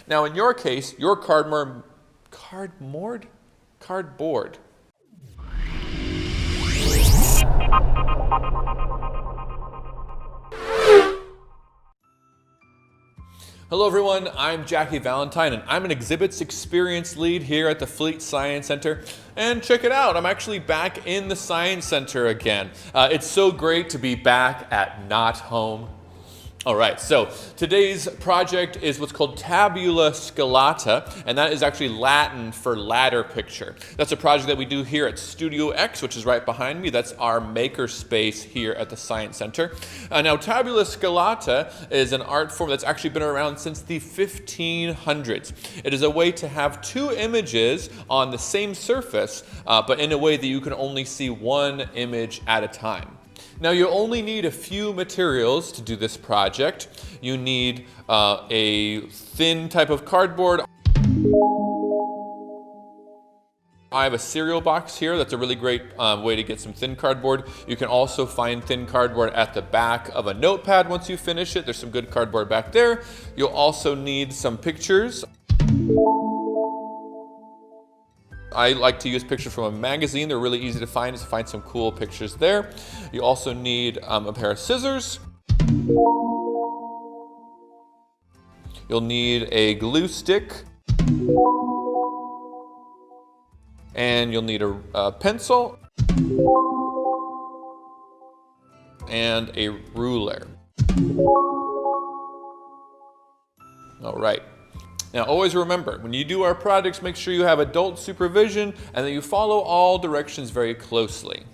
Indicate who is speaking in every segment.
Speaker 1: Now in your case, your cardboard. Hello everyone, I'm Jackie Valentine and I'm an exhibits experience lead here at the Fleet Science Center. And check it out, I'm actually back in the Science Center again. It's so great to be back at not home. All right, so today's project is what's called Tabula Scalata, and that is actually Latin for ladder picture. That's a project that we do here at Studio X, which is right behind me. That's our maker space here at the Science Center. Now, Tabula Scalata is an art form that's actually been around since the 1500s. It is a way to have two images on the same surface, but in a way that you can only see one image at a time. Now you only need a few materials to do this project. You need a thin type of cardboard. I have a cereal box here. That's a really great way to get some thin cardboard. You can also find thin cardboard at the back of a notepad once you finish it. There's some good cardboard back there. You'll also need some pictures. I like to use pictures from a magazine. They're really easy to find. Just find some cool pictures there. You also need a pair of scissors. You'll need a glue stick. And you'll need a pencil. And a ruler. All right. Now always remember, when you do our projects, make sure you have adult supervision and that you follow all directions very closely.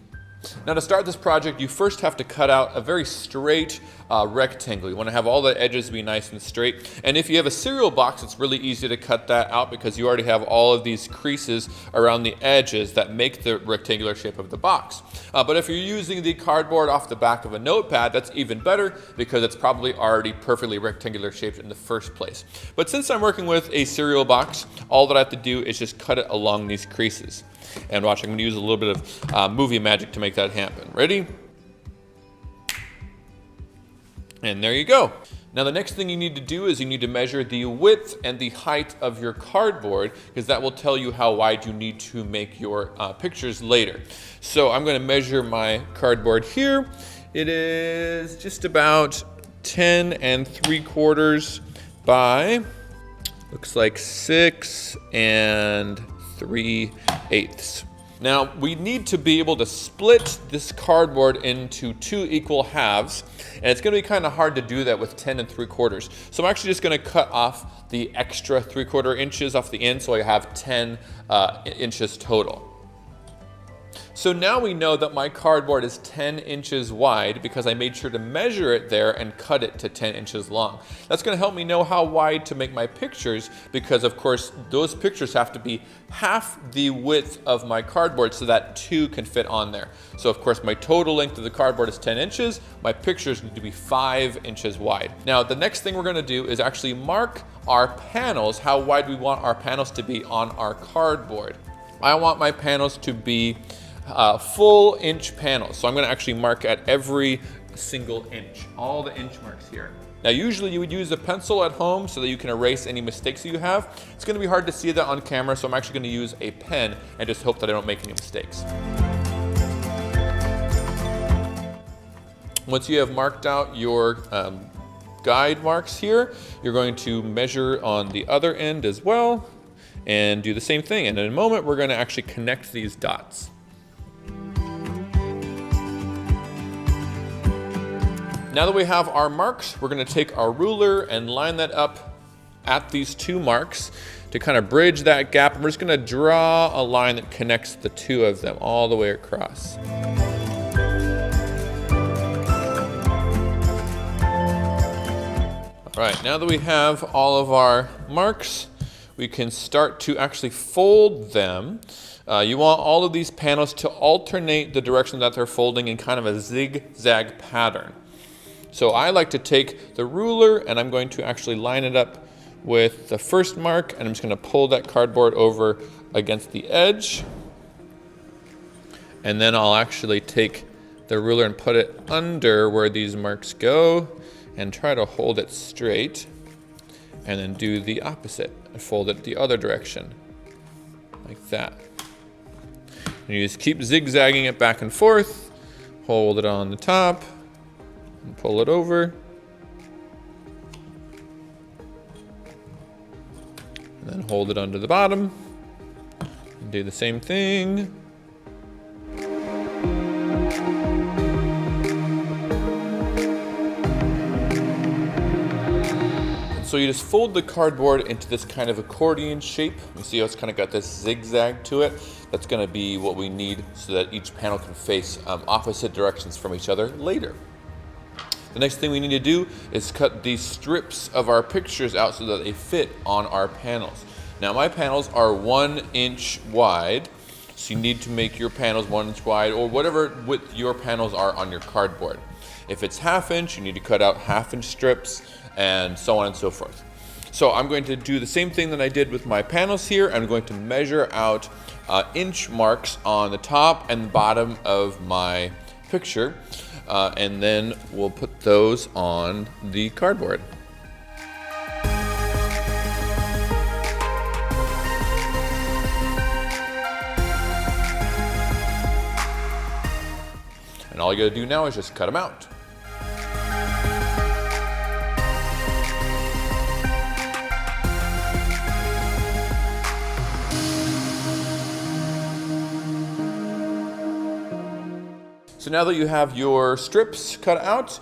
Speaker 1: Now to start this project, you first have to cut out a very straight rectangle. You want to have all the edges be nice and straight. And if you have a cereal box, it's really easy to cut that out because you already have all of these creases around the edges that make the rectangular shape of the box. But if you're using the cardboard off the back of a notepad, that's even better because it's probably already perfectly rectangular shaped in the first place. But since I'm working with a cereal box, all that I have to do is just cut it along these creases. And watch, I'm going to use a little bit of movie magic to make that happen. Ready? And there you go. Now the next thing you need to do is you need to measure the width and the height of your cardboard because that will tell you how wide you need to make your pictures later. So I'm going to measure my cardboard here. It is just about 10 3/4 by, looks like 6 3/8. Now we need to be able to split this cardboard into 2 equal halves, and it's going to be kind of hard to do that with 10 3/4. So I'm actually just going to cut off the extra 3/4 inches off the end so I have 10 inches total. So now we know that my cardboard is 10 inches wide because I made sure to measure it there and cut it to 10 inches long. That's going to help me know how wide to make my pictures because of course those pictures have to be half the width of my cardboard so that 2 can fit on there. So of course my total length of the cardboard is 10 inches. My pictures need to be 5 inches wide. Now the next thing we're going to do is actually mark our panels, how wide we want our panels to be on our cardboard. I want my panels to be full inch panels. So I'm going to actually mark at every single inch, all the inch marks here. Now usually you would use a pencil at home so that you can erase any mistakes that you have. It's going to be hard to see that on camera, so I'm actually going to use a pen and just hope that I don't make any mistakes. Once you have marked out your guide marks here, you're going to measure on the other end as well and do the same thing. And in a moment, we're going to actually connect these dots. Now that we have our marks, we're going to take our ruler and line that up at these 2 marks to kind of bridge that gap. And we're just going to draw a line that connects the 2 of them all the way across. All right, now that we have all of our marks, we can start to actually fold them. You want all of these panels to alternate the direction that they're folding in kind of a zigzag pattern. So I like to take the ruler and I'm going to actually line it up with the first mark, and I'm just going to pull that cardboard over against the edge. And then I'll actually take the ruler and put it under where these marks go and try to hold it straight. and then do the opposite and fold it the other direction, like that. And you just keep zigzagging it back and forth, hold it on the top, and pull it over. And then hold it under the bottom, and do the same thing. So you just fold the cardboard into this kind of accordion shape. You see how it's kind of got this zigzag to it? That's going to be what we need so that each panel can face opposite directions from each other later. The next thing we need to do is cut these strips of our pictures out so that they fit on our panels. Now my panels are 1 inch wide, so you need to make your panels 1 inch wide or whatever width your panels are on your cardboard. If it's 1/2 inch, you need to cut out 1/2 inch strips, and so on and so forth. So I'm going to do the same thing that I did with my panels here. I'm going to measure out inch marks on the top and the bottom of my picture, and then we'll put those on the cardboard. And all you gotta do now is just cut them out. So now that you have your strips cut out,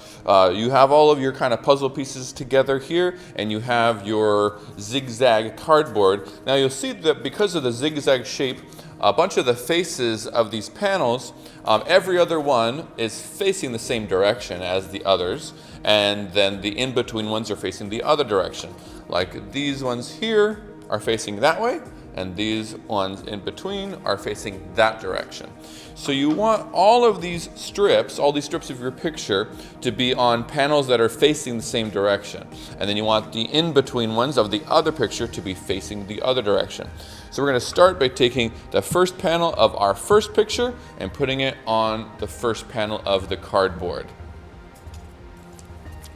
Speaker 1: you have all of your kind of puzzle pieces together here, and you have your zigzag cardboard. Now you'll see that because of the zigzag shape, a bunch of the faces of these panels, every other one is facing the same direction as the others, and then the in-between ones are facing the other direction. Like these ones here are facing that way, and these ones in between are facing that direction. So you want all of these strips, all these strips of your picture, to be on panels that are facing the same direction. And then you want the in-between ones of the other picture to be facing the other direction. So we're going to start by taking the first panel of our first picture and putting it on the first panel of the cardboard.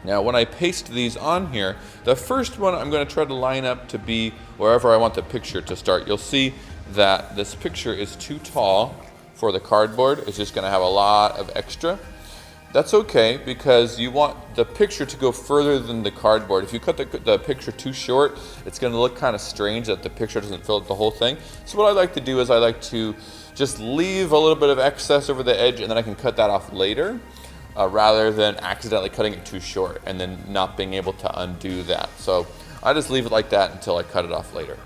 Speaker 1: Now when I paste these on here, the first one I'm going to try to line up to be wherever I want the picture to start. You'll see that this picture is too tall for the cardboard. It's just going to have a lot of extra. That's okay, because you want the picture to go further than the cardboard. If you cut the picture too short, it's going to look kind of strange that the picture doesn't fill the whole thing. So what I like to do is I like to just leave a little bit of excess over the edge, and then I can cut that off later, rather than accidentally cutting it too short and then not being able to undo that. So I just leave it like that until I cut it off later.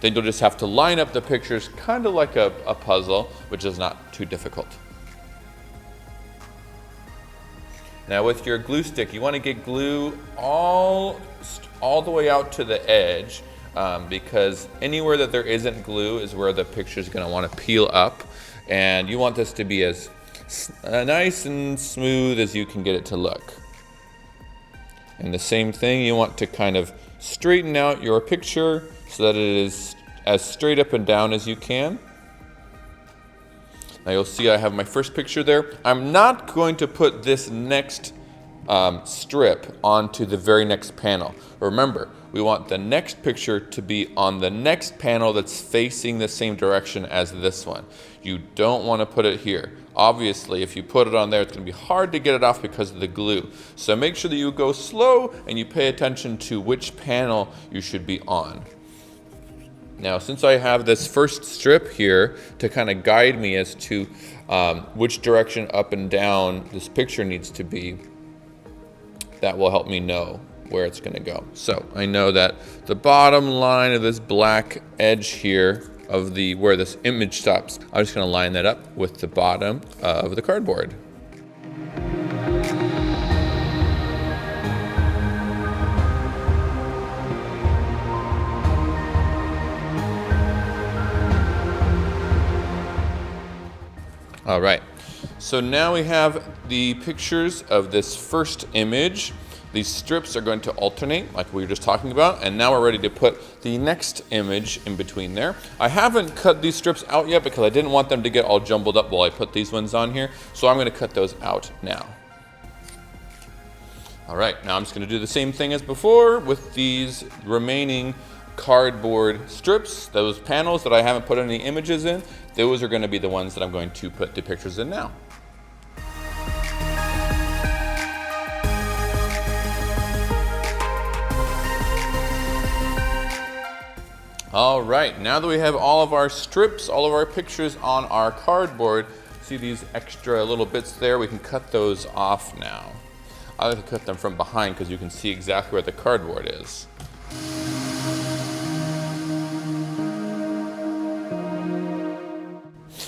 Speaker 1: Then you'll just have to line up the pictures kind of like a puzzle, which is not too difficult. Now with your glue stick, you want to get glue all the way out to the edge, because anywhere that there isn't glue is where the picture is going to want to peel up, and you want this to be as nice and smooth as you can get it to look. And the same thing, you want to kind of straighten out your picture so that it is as straight up and down as you can. Now you'll see I have my first picture there. I'm not going to put this next strip onto the very next panel. Remember, we want the next picture to be on the next panel that's facing the same direction as this one. You don't want to put it here. Obviously, if you put it on there, it's going to be hard to get it off because of the glue. So make sure that you go slow and you pay attention to which panel you should be on. Now, since I have this first strip here to kind of guide me as to which direction up and down this picture needs to be, that will help me know where it's going to go. So I know that the bottom line of this black edge here of where this image stops, I'm just going to line that up with the bottom of the cardboard. All right, so now we have the pictures of this first image. These strips are going to alternate like we were just talking about, and now we're ready to put the next image in between there. I haven't cut these strips out yet because I didn't want them to get all jumbled up while I put these ones on here, so I'm going to cut those out now. All right, now I'm just gonna do the same thing as before with these remaining cardboard strips. Those panels that I haven't put any images in, those are gonna be the ones that I'm going to put the pictures in now. All right, now that we have all of our strips, all of our pictures on our cardboard, see these extra little bits there? We can cut those off now. I like to cut them from behind because you can see exactly where the cardboard is.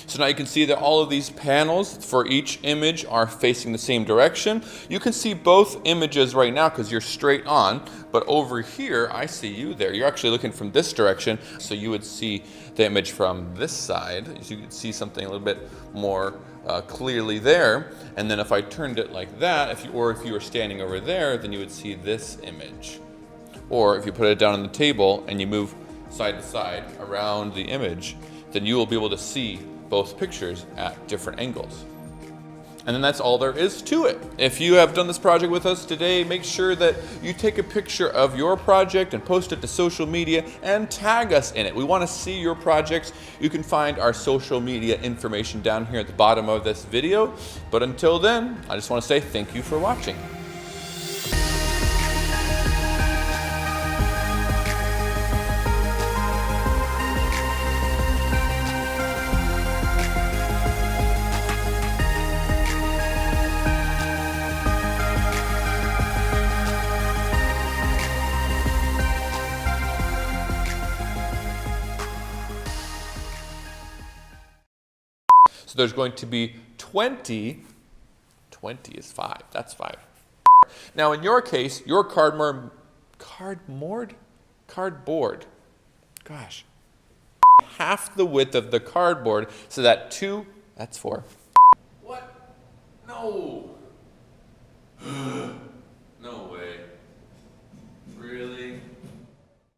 Speaker 1: So now you can see that all of these panels for each image are facing the same direction. You can see both images right now because you're straight on, but over here, I see you there. You're actually looking from this direction, so you would see the image from this side. So you could see something a little bit more clearly there. And then if I turned it like that, if you were standing over there, then you would see this image. Or if you put it down on the table and you move side to side around the image, then you will be able to see both pictures at different angles. And then that's all there is to it. If you have done this project with us today, make sure that you take a picture of your project and post it to social media and tag us in it. We want to see your projects. You can find our social media information down here at the bottom of this video. But until then, I just want to say thank you for watching. So there's going to be 20 is 5, that's 5. Now in your case, your cardboard, gosh, half the width of the cardboard, so that 2, that's 4.